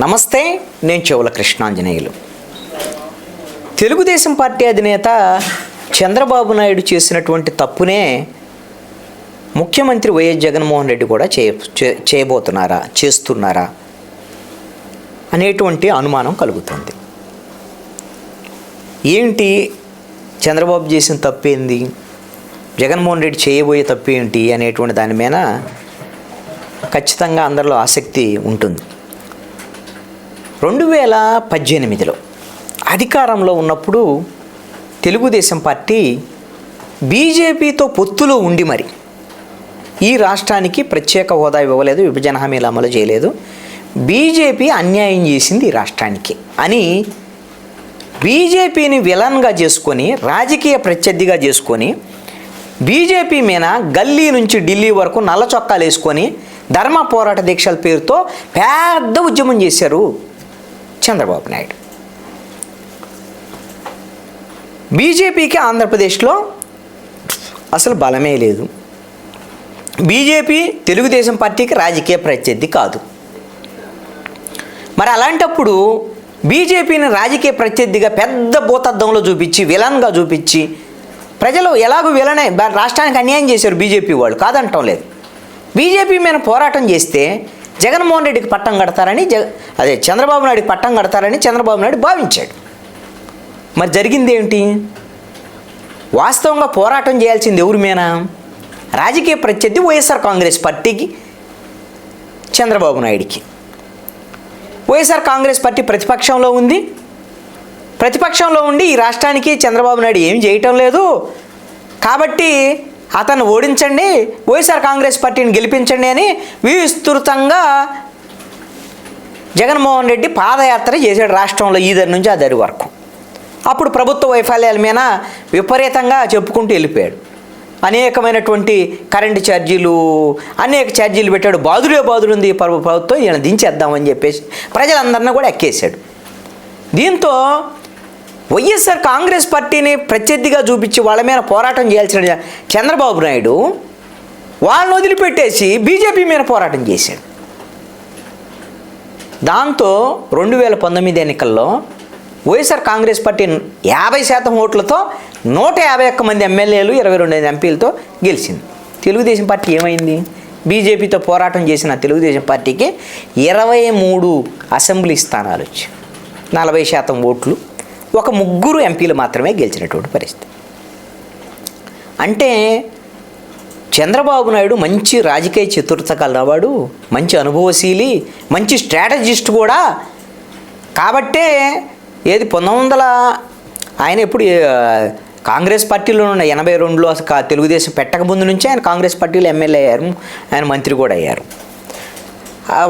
నమస్తే, నేను చెవుల కృష్ణాంజనేయులు. తెలుగుదేశం పార్టీ అధినేత చంద్రబాబు నాయుడు చేసినటువంటి తప్పునే ముఖ్యమంత్రి వైఎస్ జగన్మోహన్ రెడ్డి కూడా చేస్తున్నారా అనేటువంటి అనుమానం కలుగుతుంది. ఏంటి చంద్రబాబు చేసిన తప్పేంది, జగన్మోహన్ రెడ్డి చేయబోయే తప్పు ఏంటి అనేటువంటి దాని మీద ఖచ్చితంగా అందరిలో ఆసక్తి ఉంటుంది. 2018లో అధికారంలో ఉన్నప్పుడు తెలుగుదేశం పార్టీ బీజేపీతో పొత్తులో ఉండి మరి ఈ రాష్ట్రానికి ప్రత్యేక హోదా ఇవ్వలేదు, విభజన హామీలు అమలు చేయలేదు, బీజేపీ అన్యాయం చేసింది ఈ రాష్ట్రానికి అని బీజేపీని విలన్గా చేసుకొని, రాజకీయ ప్రత్యర్థిగా చేసుకొని, బీజేపీ మీద గల్లీ నుంచి ఢిల్లీ వరకు నల్ల చొక్కాలు వేసుకొని ధర్మ పోరాట దీక్షల పేరుతో పెద్ద ఉద్యమం చేశారు చంద్రబాబు నాయుడు. బీజేపీకి ఆంధ్రప్రదేశ్లో అసలు బలమే లేదు. బీజేపీ తెలుగుదేశం పార్టీకి రాజకీయ ప్రత్యర్థి కాదు. మరి అలాంటప్పుడు బీజేపీని రాజకీయ ప్రత్యర్థిగా పెద్ద భూతద్దంలో చూపించి, విలన్గా చూపించి, ప్రజలు ఎలాగో విలనే రాష్ట్రానికి అన్యాయం చేశారు బీజేపీ వాళ్ళు, కాదంటం లేదు. బీజేపీ మీద పోరాటం చేస్తే జగన్మోహన్ రెడ్డికి పట్టం కడతారని, చంద్రబాబు నాయుడికి పట్టం కడతారని చంద్రబాబు నాయుడు భావించాడు. మరి జరిగింది ఏమిటి? వాస్తవంగా పోరాటం చేయాల్సింది ఎవరి మీద? రాజకీయ ప్రత్యర్థి వైఎస్ఆర్ కాంగ్రెస్ పార్టీకి, చంద్రబాబు నాయుడికి. వైఎస్ఆర్ కాంగ్రెస్ పార్టీ ప్రతిపక్షంలో ఉంది. ప్రతిపక్షంలో ఉండి ఈ రాష్ట్రానికి చంద్రబాబు నాయుడు ఏం చేయటం లేదు కాబట్టి అతను ఓడించండి, వైఎస్ఆర్ కాంగ్రెస్ పార్టీని గెలిపించండి అని విస్తృతంగా జగన్మోహన్ రెడ్డి పాదయాత్ర చేశాడు రాష్ట్రంలో ఈదరి నుంచి ఆ దరి వరకు. అప్పుడు ప్రభుత్వ వైఫల్యాల మీద విపరీతంగా చెప్పుకుంటూ వెళ్ళిపోయాడు. అనేకమైనటువంటి కరెంటు ఛార్జీలు, అనేక ఛార్జీలు పెట్టాడు. బాదురుంది ప్రభుత్వం, ఈయన దించేద్దామని చెప్పేసి ప్రజలందరినీ కూడా ఎక్కేశాడు. దీంతో వైఎస్ఆర్ కాంగ్రెస్ పార్టీని ప్రత్యర్థిగా చూపించి వాళ్ళ మీద పోరాటం చేయాల్సిన చంద్రబాబు నాయుడు వాళ్ళని వదిలిపెట్టేసి బీజేపీ మీద పోరాటం చేశాడు. దాంతో 2019 ఎన్నికల్లో వైఎస్ఆర్ కాంగ్రెస్ పార్టీ 50% ఓట్లతో 151 మంది ఎమ్మెల్యేలు, 22 ఎంపీలతో గెలిచింది. తెలుగుదేశం పార్టీ ఏమైంది? బీజేపీతో పోరాటం చేసిన తెలుగుదేశం పార్టీకి 23 అసెంబ్లీ స్థానాలు వచ్చాయి, 40% ఓట్లు, ఒక 3 ఎంపీలు మాత్రమే గెలిచినటువంటి పరిస్థితి. అంటే చంద్రబాబు నాయుడు మంచి రాజకీయ చతురత కలవాడు, మంచి అనుభవశీలి, మంచి స్ట్రాటజిస్ట్ కూడా. కాబట్టే 1900 ఆయన ఎప్పుడు కాంగ్రెస్ పార్టీలో ఉన్న 82లో తెలుగుదేశం పెట్టక ముందు నుంచి ఆయన కాంగ్రెస్ పార్టీలో ఎమ్మెల్యే అయ్యారు, ఆయన మంత్రి కూడా అయ్యారు.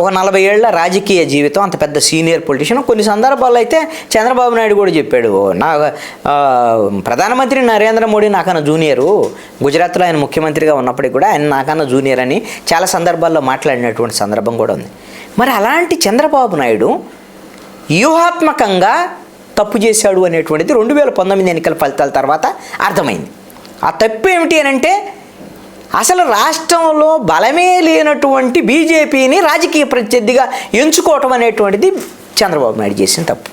ఒక 40 ఏళ్ల రాజకీయ జీవితం, అంత పెద్ద సీనియర్ పొలిటీషియన్. కొన్ని సందర్భాల్లో అయితే చంద్రబాబు నాయుడు కూడా చెప్పాడు, ప్రధానమంత్రి నరేంద్ర మోడీ నాకన్నా జూనియరు, గుజరాత్లో ఆయన ముఖ్యమంత్రిగా ఉన్నప్పటికీ కూడా ఆయన నాకన్నా జూనియర్ అని చాలా సందర్భాల్లో మాట్లాడినటువంటి సందర్భం కూడా ఉంది. మరి అలాంటి చంద్రబాబు నాయుడు వ్యూహాత్మకంగా తప్పు చేశాడు అనేటువంటిది 2019 ఎన్నికల ఫలితాల తర్వాత అర్థమైంది. ఆ తప్పు ఏమిటి అని అంటే, అసలు రాష్ట్రంలో బలమే లేనటువంటి బీజేపీని రాజకీయ ప్రత్యర్థిగా ఎంచుకోవటం అనేటువంటిది చంద్రబాబు నాయుడు చేసిన తప్పు.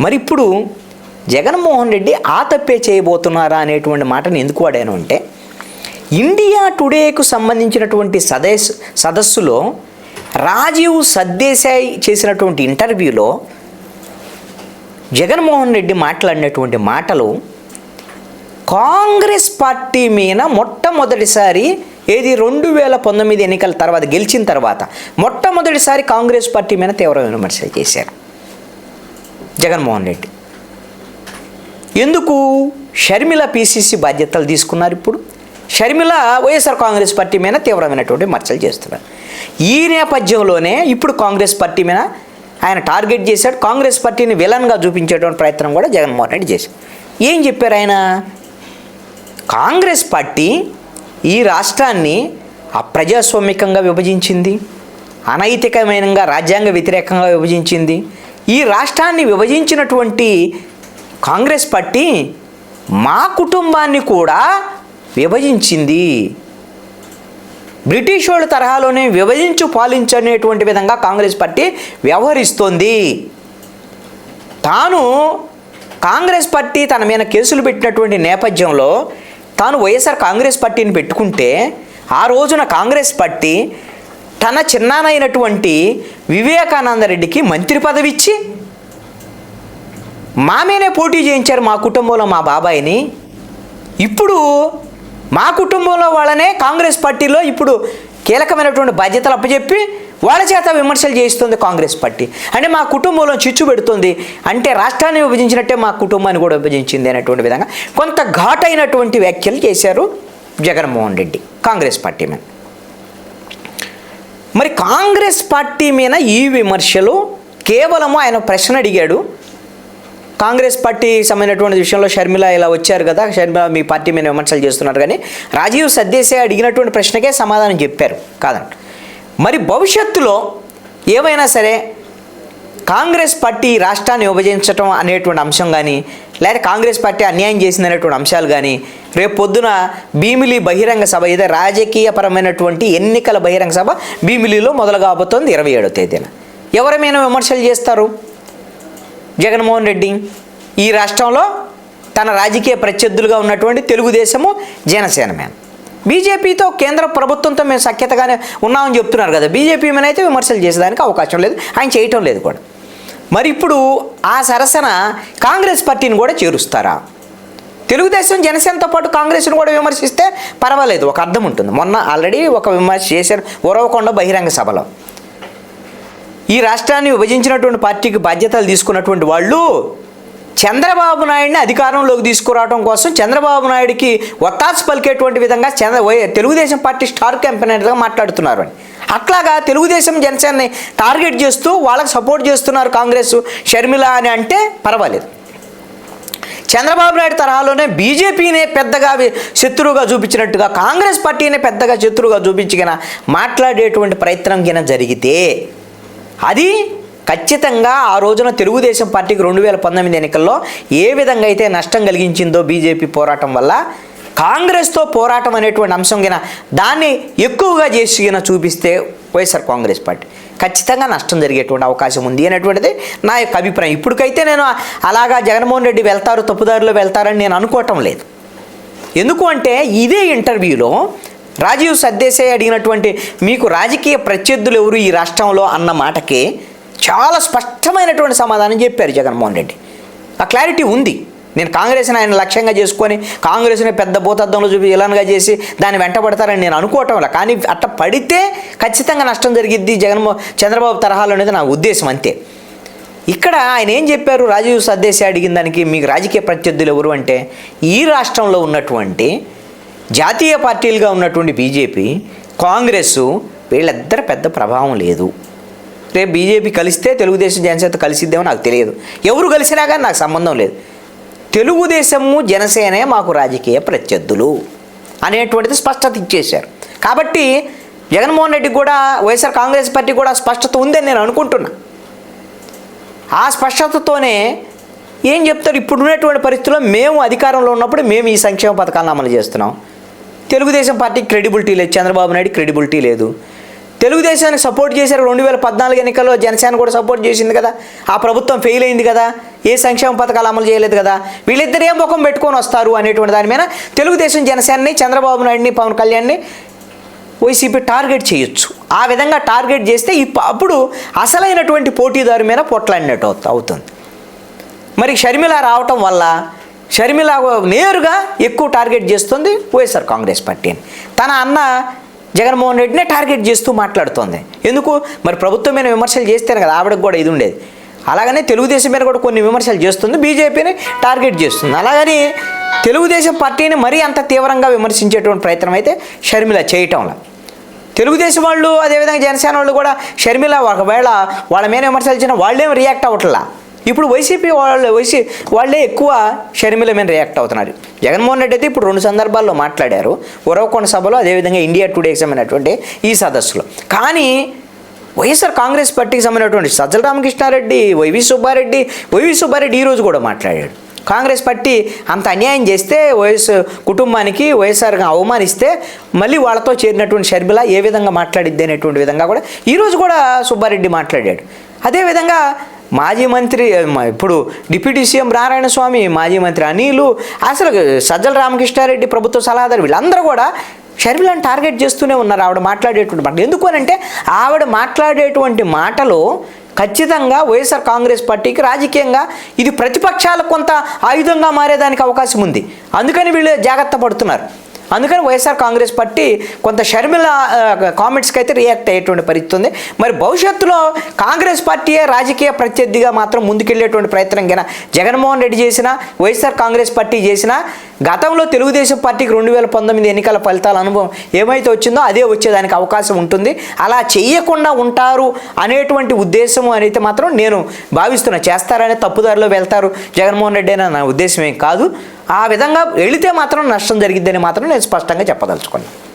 మరి ఇప్పుడు జగన్మోహన్ రెడ్డి ఆ తప్పే చేయబోతున్నారా అనేటువంటి మాటను ఎందుకు వాడాను అంటే, ఇండియా టుడేకు సంబంధించినటువంటి సదస్సులో రాజీవ్ సర్దేశాయ్ చేసినటువంటి ఇంటర్వ్యూలో జగన్మోహన్ రెడ్డి మాట్లాడినటువంటి మాటలు కాంగ్రెస్ పార్టీ మీద మొట్టమొదటిసారి 2019 ఎన్నికల తర్వాత గెలిచిన తర్వాత మొట్టమొదటిసారి కాంగ్రెస్ పార్టీ మీద తీవ్రమైన విమర్శలు చేశారు జగన్మోహన్ రెడ్డి. ఎందుకు? షర్మిల పీసీసీ బాధ్యతలు తీసుకున్నారు. ఇప్పుడు షర్మిల వైఎస్ఆర్ కాంగ్రెస్ పార్టీ మీద తీవ్రమైనటువంటి విమర్శలు చేస్తున్నారు. ఈ నేపథ్యంలోనే ఇప్పుడు కాంగ్రెస్ పార్టీ మీద ఆయన టార్గెట్ చేశాడు. కాంగ్రెస్ పార్టీని విలన్గా చూపించేటువంటి ప్రయత్నం కూడా జగన్మోహన్ రెడ్డి చేశాడు. ఏం చెప్పారు ఆయన? కాంగ్రెస్ పార్టీ ఈ రాష్ట్రాన్ని అప్రజాస్వామికంగా విభజించింది, అనైతికమైనగా రాజ్యాంగ వ్యతిరేకంగా విభజించింది. ఈ రాష్ట్రాన్ని విభజించినటువంటి కాంగ్రెస్ పార్టీ మా కుటుంబాన్ని కూడా విభజించింది. బ్రిటిష్ వాళ్ళ తరహాలోనే విభజించు పాలించనేటువంటి విధంగా కాంగ్రెస్ పార్టీ వ్యవహరిస్తోంది. తాను కాంగ్రెస్ పార్టీ తన మీద కేసులు పెట్టినటువంటి నేపథ్యంలో తాను వైఎస్ఆర్ కాంగ్రెస్ పార్టీని పెట్టుకుంటే ఆ రోజున కాంగ్రెస్ పార్టీ తన చిన్నానైనటువంటి వివేకానంద రెడ్డికి మంత్రి పదవి ఇచ్చి మామేనే పోటీ చేయించారు మా కుటుంబంలో మా బాబాయిని. ఇప్పుడు మా కుటుంబంలో వాళ్ళనే కాంగ్రెస్ పార్టీలో ఇప్పుడు కీలకమైనటువంటి బాధ్యతలు అప్పచెప్పి వాళ్ళ చేత విమర్శలు చేయిస్తుంది కాంగ్రెస్ పార్టీ. అంటే మా కుటుంబంలో చిచ్చు పెడుతుంది, అంటే రాష్ట్రాన్ని విభజించినట్టే మా కుటుంబాన్ని కూడా విభజించింది అనేటువంటి విధంగా కొంత ఘాటైనటువంటి వ్యాఖ్యలు చేశారు జగన్మోహన్ రెడ్డి కాంగ్రెస్ పార్టీ మీద. మరి కాంగ్రెస్ పార్టీ మీద ఈ విమర్శలు కేవలము ఆయన ప్రశ్న అడిగాడు. కాంగ్రెస్ పార్టీ సంబంధించినటువంటి విషయంలో షర్మిల ఇలా వచ్చారు కదా, షర్మిల మీ పార్టీ మీద విమర్శలు చేస్తున్నారు, కానీ రాజీవ్ సర్దేశాయ్ అడిగినటువంటి ప్రశ్నకే సమాధానం చెప్పారు కాదంట. మరి భవిష్యత్తులో ఏమైనా సరే కాంగ్రెస్ పార్టీ రాష్ట్రాన్ని విభజించడం అనేటువంటి అంశం కానీ, లేదా కాంగ్రెస్ పార్టీ అన్యాయం చేసిందనేటువంటి అంశాలు కానీ రేపు పొద్దున భీమిలి బహిరంగ సభ, ఇదే రాజకీయపరమైనటువంటి ఎన్నికల బహిరంగ సభ భీమిలిలో మొదలు కాబోతోంది 27వ తేదీన. ఎవరైనా విమర్శలు చేస్తారు జగన్మోహన్ రెడ్డి? ఈ రాష్ట్రంలో తన రాజకీయ ప్రత్యర్థులుగా ఉన్నటువంటి తెలుగుదేశము, జనసేన మీద, బీజేపీతో కేంద్ర ప్రభుత్వంతో మేము సఖ్యతగానే ఉన్నామని చెప్తున్నారు కదా, బీజేపీ మీద అయితే విమర్శలు చేసేదానికి అవకాశం లేదు, ఆయన చేయటం లేదు కూడా. మరి ఇప్పుడు ఆ సరసన కాంగ్రెస్ పార్టీని కూడా చేరుస్తారా? తెలుగుదేశం జనసేనతో పాటు కాంగ్రెస్ను కూడా విమర్శిస్తే పర్వాలేదు, ఒక అర్థం ఉంటుంది. మొన్న ఆల్రెడీ ఒక విమర్శ చేశారు ఉరవకొండ బహిరంగ సభలో. ఈ రాష్ట్రాన్ని విభజించినటువంటి పార్టీకి బాధ్యతలు తీసుకున్నటువంటి వాళ్ళు చంద్రబాబు నాయుడిని అధికారంలోకి తీసుకురావడం కోసం చంద్రబాబు నాయుడికి ఒత్తాసు పలికేటువంటి విధంగా తెలుగుదేశం పార్టీ స్టార్ క్యాంపెయినర్గా మాట్లాడుతున్నారు అని. అట్లాగా తెలుగుదేశం జనసేనని టార్గెట్ చేస్తూ వాళ్ళకి సపోర్ట్ చేస్తున్నారు కాంగ్రెస్, షర్మిల అని అంటే పర్వాలేదు. చంద్రబాబు నాయుడు తరహాలోనే బీజేపీనే పెద్దగా శత్రువుగా చూపించినట్టుగా కాంగ్రెస్ పార్టీనే పెద్దగా శత్రువుగా చూపించగిన మాట్లాడేటువంటి ప్రయత్నం కింద జరిగితే అది ఖచ్చితంగా ఆ రోజున తెలుగుదేశం పార్టీకి 2019 ఎన్నికల్లో ఏ విధంగా అయితే నష్టం కలిగించిందో బీజేపీ పోరాటం వల్ల, కాంగ్రెస్తో పోరాటం అనేటువంటి అంశం కింద దాన్ని ఎక్కువగా చేసి చూపిస్తే వైఎస్ఆర్ కాంగ్రెస్ పార్టీ ఖచ్చితంగా నష్టం జరిగేటువంటి అవకాశం ఉంది అనేటువంటిది నా యొక్క అభిప్రాయం. ఇప్పటికైతే నేను అలాగా జగన్మోహన్ రెడ్డి వెళ్తారు, తప్పుదారిలో వెళ్తారని నేను అనుకోవటం లేదు. ఎందుకు అంటే ఇదే ఇంటర్వ్యూలో రాజీవ్ సర్దేశాయ్ అడిగినటువంటి మీకు రాజకీయ ప్రత్యర్థులు ఎవరు ఈ రాష్ట్రంలో అన్న మాటకి చాలా స్పష్టమైనటువంటి సమాధానం చెప్పారు జగన్మోహన్ రెడ్డి. ఆ క్లారిటీ ఉంది. నేను కాంగ్రెస్ని ఆయన లక్ష్యంగా చేసుకొని కాంగ్రెస్ని పెద్ద భూతద్దంలో చూపి ఇలానగా చేసి దాన్ని వెంటబడతారని నేను అనుకోవటం వల్ల, కానీ అట్ట పడితే ఖచ్చితంగా నష్టం జరిగిద్ది చంద్రబాబు తరహాలో అనేది నా ఉద్దేశం, అంతే. ఇక్కడ ఆయన ఏం చెప్పారు రాజీవ్ సర్దేశాయ్ అడిగిన దానికి మీకు రాజకీయ ప్రత్యర్థులు ఎవరు అంటే ఈ రాష్ట్రంలో ఉన్నటువంటి జాతీయ పార్టీలుగా ఉన్నటువంటి బీజేపీ, కాంగ్రెస్, వీళ్ళిద్దరు పెద్ద ప్రభావం లేదు. రేపు బీజేపీ కలిస్తే తెలుగుదేశం జనసేనతో కలిసిద్దేమో నాకు తెలియదు, ఎవరు కలిసినా కానీ నాకు సంబంధం లేదు. తెలుగుదేశము జనసేనే మాకు రాజకీయ ప్రత్యర్థులు అనేటువంటిది స్పష్టత ఇచ్చేశారు. కాబట్టి జగన్మోహన్ రెడ్డి కూడా వైఎస్ఆర్ కాంగ్రెస్ పార్టీ కూడా స్పష్టత ఉందని నేను అనుకుంటున్నా. ఆ స్పష్టతతోనే ఏం చెప్తారు, ఇప్పుడు ఉన్నటువంటి పరిస్థితుల్లో మేము అధికారంలో ఉన్నప్పుడు మేము ఈ సంక్షేమ పథకాలను అమలు చేస్తున్నాం. తెలుగుదేశం పార్టీకి క్రెడిబిలిటీ లేదు, చంద్రబాబు నాయుడు క్రెడిబిలిటీ లేదు. తెలుగుదేశానికి సపోర్ట్ చేశారు 2014 ఎన్నికల్లో, జనసేన కూడా సపోర్ట్ చేసింది కదా, ఆ ప్రభుత్వం ఫెయిల్ అయింది కదా, ఏ సంక్షేమ పథకాలు అమలు చేయలేదు కదా, వీళ్ళిద్దరు ఏం ముఖం పెట్టుకొని వస్తారు అనేటువంటి దాని మీద తెలుగుదేశం జనసేనని, చంద్రబాబు నాయుడిని, పవన్ కళ్యాణ్ని వైసీపీ టార్గెట్ చేయొచ్చు. ఆ విధంగా టార్గెట్ చేస్తే అప్పుడు అసలైనటువంటి పోటీదారు మీద పొట్లాడినట్టు అవుతుంది. మరి షర్మిల రావటం వల్ల షర్మిల నేరుగా ఎక్కువ టార్గెట్ చేస్తుంది వైఎస్ఆర్ కాంగ్రెస్ పార్టీని. తన అన్న జగన్మోహన్ రెడ్డినే టార్గెట్ చేస్తూ మాట్లాడుతోంది. ఎందుకు మరి ప్రభుత్వం మీద విమర్శలు చేస్తేనే కదా ఆవిడకు కూడా ఇది ఉండేది. అలాగనే తెలుగుదేశం మీద కూడా కొన్ని విమర్శలు చేస్తుంది, బీజేపీని టార్గెట్ చేస్తుంది. అలాగని తెలుగుదేశం పార్టీని మరీ అంత తీవ్రంగా విమర్శించేటువంటి ప్రయత్నం అయితే షర్మిల చేయటంలా. తెలుగుదేశం వాళ్ళు అదేవిధంగా జనసేన వాళ్ళు కూడా షర్మిల ఒకవేళ వాళ్ళ మీద విమర్శలు ఇచ్చినా వాళ్ళేం రియాక్ట్ అవ్వట్లా. ఇప్పుడు వైసీపీ వాళ్ళే ఎక్కువ షర్మిల మీద రియాక్ట్ అవుతున్నారు. జగన్మోహన్ రెడ్డి అయితే ఇప్పుడు 2 సందర్భాల్లో మాట్లాడారు, ఉరవకొండ సభలో, అదేవిధంగా ఇండియా టుడేకి సంబంధించినటువంటి ఈ సదస్సులో. కానీ వైఎస్ఆర్ కాంగ్రెస్ పార్టీకి సంబంధించినటువంటి సజ్జల రామకృష్ణారెడ్డి, వైవి సుబ్బారెడ్డి ఈరోజు కూడా మాట్లాడాడు. కాంగ్రెస్ పార్టీ అంత అన్యాయం చేస్తే కుటుంబానికి వైఎస్ఆర్గా అవమానిస్తే మళ్ళీ వాళ్ళతో చేరినటువంటి షర్మిల ఏ విధంగా మాట్లాడిద్ది అనేటువంటి విధంగా కూడా ఈరోజు కూడా సుబ్బారెడ్డి మాట్లాడాడు. అదేవిధంగా మాజీ మంత్రి ఇప్పుడు డిప్యూటీ సీఎం నారాయణ స్వామి, మాజీ మంత్రి అనిలు, అసలు సజ్జల రామకృష్ణారెడ్డి ప్రభుత్వ సలహాదారు వీళ్ళందరూ కూడా షర్మిలను టార్గెట్ చేస్తూనే ఉన్నారు ఆవిడ మాట్లాడేటువంటి మాట. ఎందుకు అనంటే ఆవిడ మాట్లాడేటువంటి మాటలు ఖచ్చితంగా వైఎస్ఆర్ కాంగ్రెస్ పార్టీకి రాజకీయంగా ఇది ప్రతిపక్షాలకు కొంత ఆయుధంగా మారేదానికి అవకాశం ఉంది. అందుకని వీళ్ళు జాగ్రత్త పడుతున్నారు. అందుకని వైఎస్ఆర్ కాంగ్రెస్ పార్టీ కొంత షర్మిల కామెంట్స్కి అయితే రియాక్ట్ అయ్యేటువంటి పరిస్థితి ఉంది. మరి భవిష్యత్తులో కాంగ్రెస్ పార్టీయే రాజకీయ ప్రత్యర్థిగా మాత్రం ముందుకెళ్లేటువంటి ప్రయత్నం కింద జగన్మోహన్ రెడ్డి చేసినా వైఎస్ఆర్ కాంగ్రెస్ పార్టీ చేసినా గతంలో తెలుగుదేశం పార్టీకి 2019 ఎన్నికల ఫలితాల అనుభవం ఏమైతే వచ్చిందో అదే వచ్చేదానికి అవకాశం ఉంటుంది. అలా చెయ్యకుండా ఉంటారు అనేటువంటి ఉద్దేశం అయితే మాత్రం నేను భావిస్తున్నా. చేస్తారనే తప్పుదారిలో వెళ్తారు జగన్మోహన్ రెడ్డి అయినా నా ఉద్దేశం ఏం కాదు. ఆ విధంగా వెళితే మాత్రం నష్టం జరిగిద్దని మాత్రం నేను స్పష్టంగా చెప్పదలుచుకున్నాను.